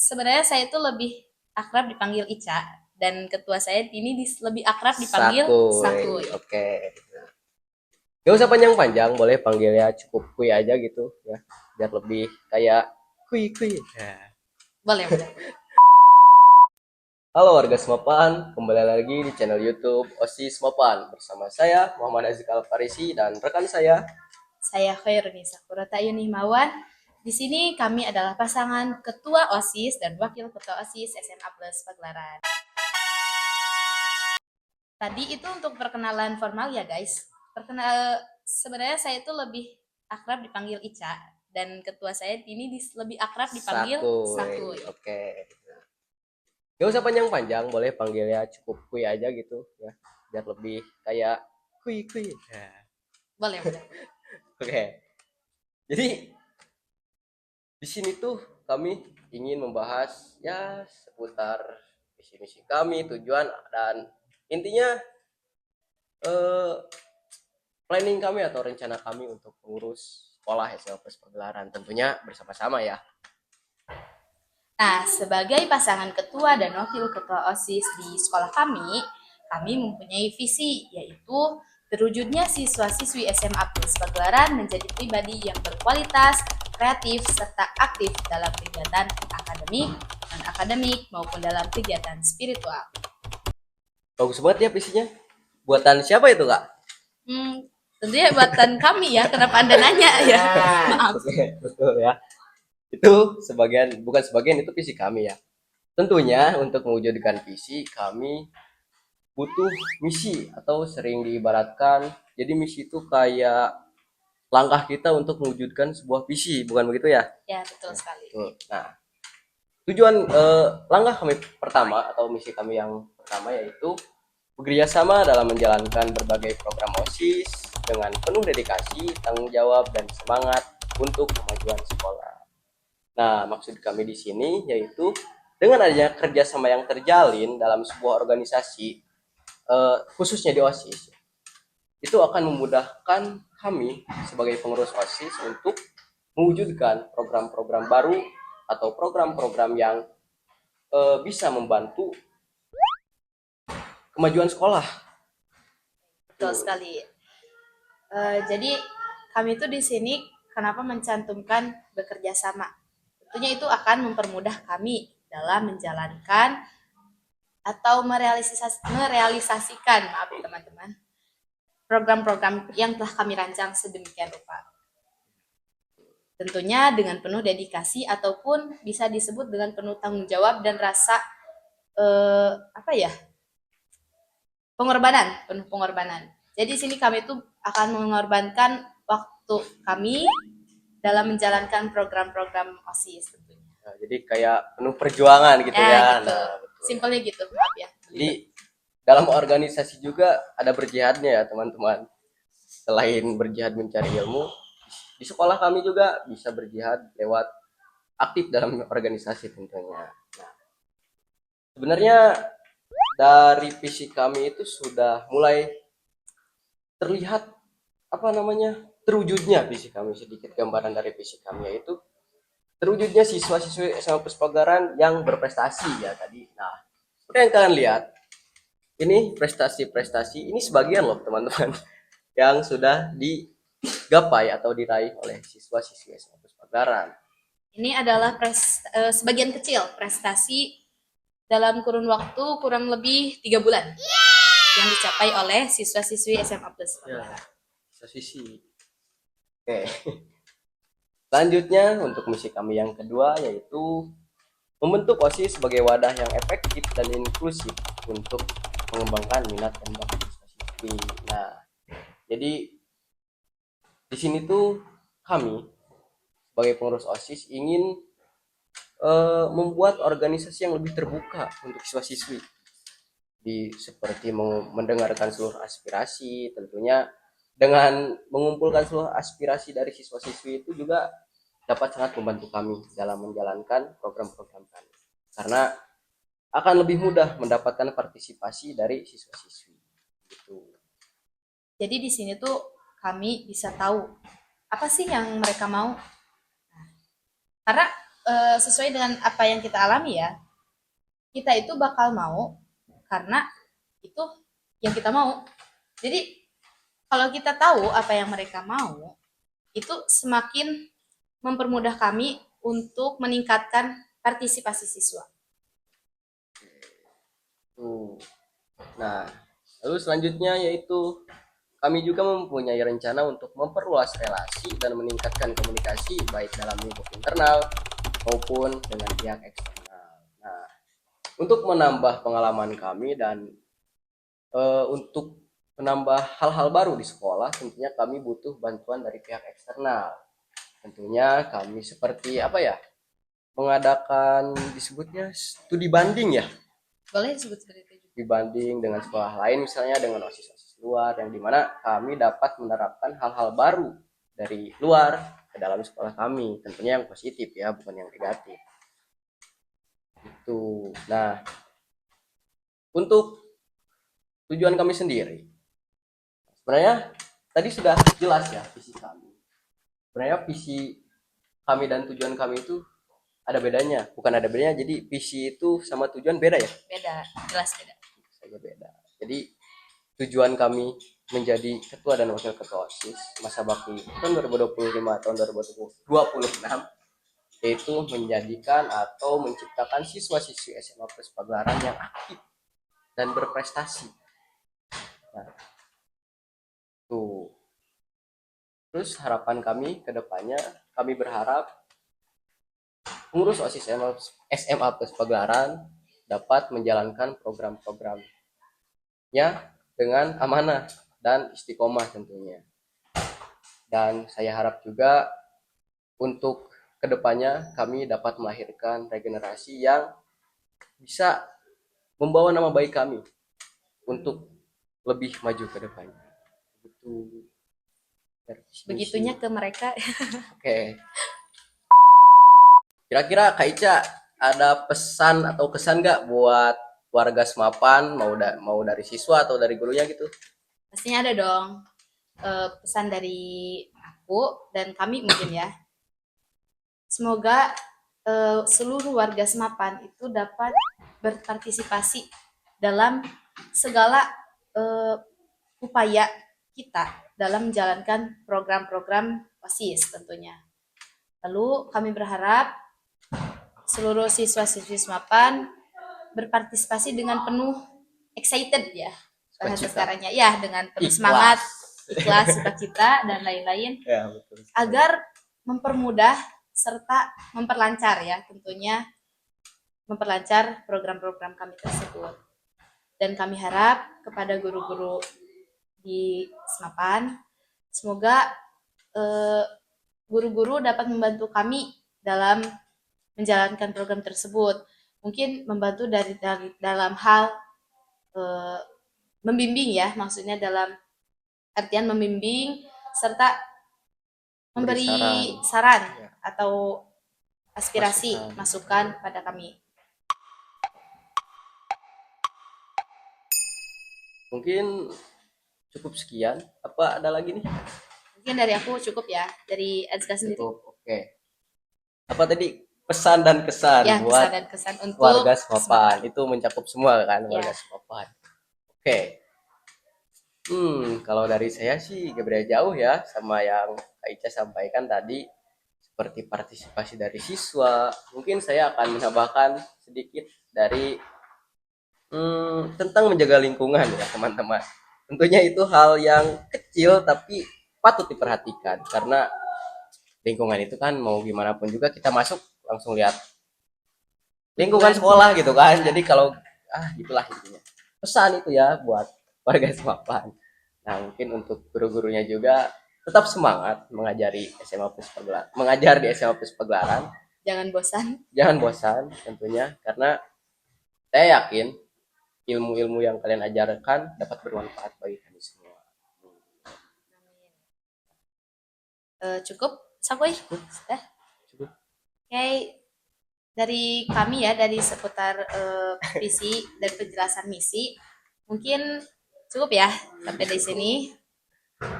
sebenarnya saya itu lebih akrab dipanggil Ica dan ketua saya ini lebih akrab dipanggil Sakuy. Oke. Gak usah panjang-panjang, boleh panggilnya cukup Kuy aja gitu ya, biar lebih kayak Kuy Kuy. Ya. Boleh, boleh. Halo warga Semopan, kembali lagi di channel YouTube OSIS Semopan bersama saya Muhammad Aziz Al-Farisi dan rekan saya. Saya Khairuni Sakurata Yunimawan. Di sini kami adalah pasangan ketua OSIS dan wakil ketua OSIS SMA Plus Pagelaran. Tadi itu untuk perkenalan formal ya guys. Sebenarnya saya itu lebih akrab dipanggil Ica dan ketua saya ini lebih akrab dipanggil Sakuy. Oke. Gak usah panjang-panjang, boleh panggilnya cukup Kuy aja gitu ya, biar lebih kayak Kuy Kuy. Ya. Boleh, boleh. Oke. Jadi di sini tuh kami ingin membahas ya seputar visi misi kami, tujuan dan intinya eh, planning kami atau rencana kami untuk mengurus sekolah SMA Plus Pagelaran tentunya bersama-sama ya. Nah, sebagai pasangan ketua dan wakil ketua OSIS di sekolah kami mempunyai visi, yaitu terwujudnya siswa-siswi SMA Plus Pagelaran menjadi pribadi yang berkualitas, kreatif, serta aktif dalam kegiatan akademik, non-akademik, maupun dalam kegiatan spiritual. Bagus banget ya visinya. Buatan siapa itu kak? Tentunya buatan kami ya, kenapa Anda nanya ya? Maaf. Oke, betul ya. Itu sebagian, bukan sebagian, itu visi kami ya. Tentunya untuk mewujudkan visi kami butuh misi atau sering diibaratkan. Jadi misi itu kayak langkah kita untuk mewujudkan sebuah visi, bukan begitu ya? Ya, betul sekali. Betul. Nah, tujuan langkah kami pertama atau misi kami yang pertama yaitu bekerja sama dalam menjalankan berbagai program OSIS dengan penuh dedikasi, tanggung jawab, dan semangat untuk kemajuan sekolah. Nah, maksud kami di sini yaitu dengan adanya kerjasama yang terjalin dalam sebuah organisasi, khususnya di OSIS, itu akan memudahkan kami sebagai pengurus OSIS untuk mewujudkan program-program baru atau program-program yang bisa membantu kemajuan sekolah. Betul sekali. Jadi kami itu di sini kenapa mencantumkan bekerja sama? Tentunya itu akan mempermudah kami dalam menjalankan atau merealisasikan, maaf ya teman-teman, program-program yang telah kami rancang sedemikian rupa. Tentunya dengan penuh dedikasi ataupun bisa disebut dengan penuh tanggung jawab dan rasa apa ya, penuh pengorbanan. Jadi di sini kami itu akan mengorbankan waktu kami dalam menjalankan program-program OSIS tentunya. Nah, jadi kayak penuh perjuangan gitu ya. Gitu. Nah, betul. Simpelnya gitu, maaf ya. Jadi dalam organisasi juga ada berjihadnya ya teman-teman. Selain berjihad mencari ilmu, di sekolah kami juga bisa berjihad lewat aktif dalam organisasi tentunya. Nah, sebenarnya dari visi kami itu sudah mulai terlihat apa namanya terwujudnya visi kami. Sedikit gambaran dari visi kami yaitu terwujudnya siswa-siswi SMA Pagelaran yang berprestasi ya tadi. Nah, seperti yang kalian lihat, ini prestasi-prestasi ini sebagian loh teman-teman yang sudah digapai atau diraih oleh siswa-siswi SMA Pagelaran. Ini adalah sebagian kecil prestasi dalam kurun waktu kurang lebih 3 bulan yang dicapai oleh siswa-siswi SMA Plus Pagelaran. Sisi. Oke. Selanjutnya untuk misi kami yang kedua yaitu membentuk OSIS sebagai wadah yang efektif dan inklusif untuk mengembangkan minat dan bakat siswa-siswi. Nah, jadi di sini tuh kami sebagai pengurus OSIS ingin membuat organisasi yang lebih terbuka untuk siswa-siswi, seperti mendengarkan seluruh aspirasi. Tentunya dengan mengumpulkan seluruh aspirasi dari siswa-siswi itu juga dapat sangat membantu kami dalam menjalankan program-program kami, karena akan lebih mudah mendapatkan partisipasi dari siswa-siswi gitu. Jadi di sini tuh kami bisa tahu apa sih yang mereka mau. Karena sesuai dengan apa yang kita alami ya, kita itu bakal mau karena itu yang kita mau. Jadi kalau kita tahu apa yang mereka mau, itu semakin mempermudah kami untuk meningkatkan partisipasi siswa. Tuh. Nah, lalu selanjutnya yaitu kami juga mempunyai rencana untuk memperluas relasi dan meningkatkan komunikasi baik dalam lingkup internal maupun dengan pihak eksternal. Nah, untuk menambah pengalaman kami dan untuk menambah hal-hal baru di sekolah, tentunya kami butuh bantuan dari pihak eksternal. Tentunya kami seperti apa ya? Mengadakan disebutnya studi banding ya, Boleh disebut seperti itu juga. dibanding dengan sekolah lain misalnya dengan osis-osis luar yang dimana kami dapat menerapkan hal-hal baru dari luar ke dalam sekolah kami, tentunya yang positif ya, bukan yang negatif itu. Nah, untuk tujuan kami sendiri sebenarnya tadi sudah jelas ya visi kami. Sebenarnya visi kami dan tujuan kami itu ada bedanya, bukan ada bedanya, jadi visi itu sama tujuan beda ya, Beda, jelas beda. saja beda. Jadi tujuan kami menjadi ketua dan wakil ketua OSIS masa bakti tahun 2025 tahun 2026 yaitu menjadikan atau menciptakan siswa-siswi SMA Plus Pagelaran yang aktif dan berprestasi. Nah, tuh. Terus harapan kami ke depannya, kami berharap pengurus OSIS SMA Plus Pagelaran dapat menjalankan program-programnya dengan amanah dan istiqomah tentunya. Dan saya harap juga untuk kedepannya kami dapat melahirkan regenerasi yang bisa membawa nama baik kami untuk lebih maju ke depannya. Itu Begitunya ke mereka. Oke. Kira-kira Kak Ica ada pesan atau kesan nggak buat warga Semapan, mau dari siswa atau dari gurunya gitu? Pastinya ada dong. Pesan dari aku dan kami mungkin ya. Semoga seluruh warga Semapan itu dapat berpartisipasi dalam segala eh, upaya kita dalam menjalankan program-program OSIS tentunya. Lalu kami berharap seluruh siswa-siswi Semapan berpartisipasi dengan penuh excited ya bahasa sekarangnya ya, dengan penuh semangat, ikhlas, sukacita dan lain-lain Ya, betul. agar mempermudah serta memperlancar ya tentunya, memperlancar program-program kami tersebut. Dan kami harap kepada guru-guru di Senapan, semoga guru-guru dapat membantu kami dalam menjalankan program tersebut. Mungkin membantu dari dalam hal membimbing ya, maksudnya dalam artian membimbing serta memberi saran Ya. atau aspirasi, masukan pada kami. Mungkin cukup sekian. Apa ada lagi nih? Mungkin dari aku cukup ya, dari Azka sendiri. Cukup. Oke. Apa tadi pesan dan kesan Ya, buat pesan dan kesan untuk warga Semapan? Itu mencakup semua kan warga Ya. Semapan. Oke. Kalau dari saya sih gak beda jauh ya sama yang Kak Ica sampaikan tadi, seperti partisipasi dari siswa. Mungkin saya akan menambahkan sedikit dari tentang menjaga lingkungan ya teman-teman. Tentunya itu hal yang kecil tapi patut diperhatikan karena lingkungan itu kan mau gimana pun juga kita masuk langsung lihat lingkungan sekolah gitu kan. Jadi kalau gitulah intinya. Pesan itu ya buat warga Semapan. Nah, mungkin untuk guru-gurunya juga tetap semangat mengajari SMA Plus Pagelaran, mengajar di SMA Plus Pagelaran. Jangan bosan. Jangan bosan tentunya karena saya yakin ilmu-ilmu yang kalian ajarkan dapat bermanfaat bagi kami semua. Cukup, Sakoy? Sudah. Cukup. Oke, dari kami ya, dari seputar visi dan penjelasan misi, mungkin cukup ya sampai di sini.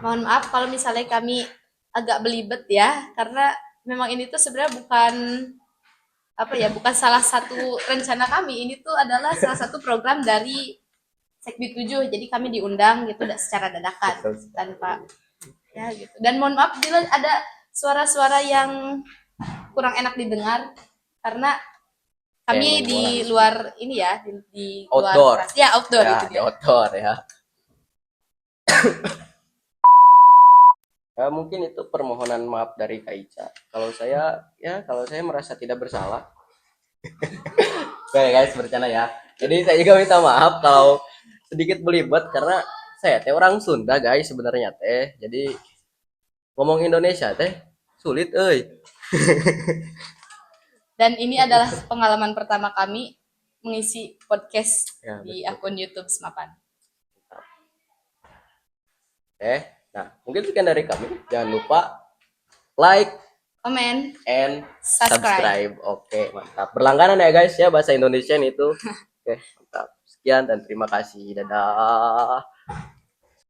Mohon maaf kalau misalnya kami agak belibet ya, karena memang ini tuh sebenarnya bukan apa ya, bukan salah satu rencana kami, ini tuh adalah salah satu program dari Sekbi 7. Jadi kami diundang gitu secara dadakan Betul. tanpa ya gitu. Dan mohon maaf bila ada suara-suara yang kurang enak didengar karena Kayak kami main di bola di sini. luar ini ya, di luar Outdoor. kelas. Ya, outdoor Ya, itu di dia. outdoor ya. Ya, mungkin itu permohonan maaf dari Kak Ica. Kalau saya merasa tidak bersalah. Oke guys, bercanda ya. Jadi saya juga minta maaf kalau sedikit belibet karena saya teh orang Sunda guys sebenarnya teh. Jadi ngomong Indonesia teh sulit euy. Dan ini adalah pengalaman pertama kami mengisi podcast Ya, di betul. akun YouTube Semapan. Nah, mungkin sekian dari kami. Jangan lupa like Komen, and subscribe. subscribe. Oke, mantap. Berlangganan ya guys ya bahasa Indonesia itu. Oke, mantap. Sekian dan terima kasih. Dadah.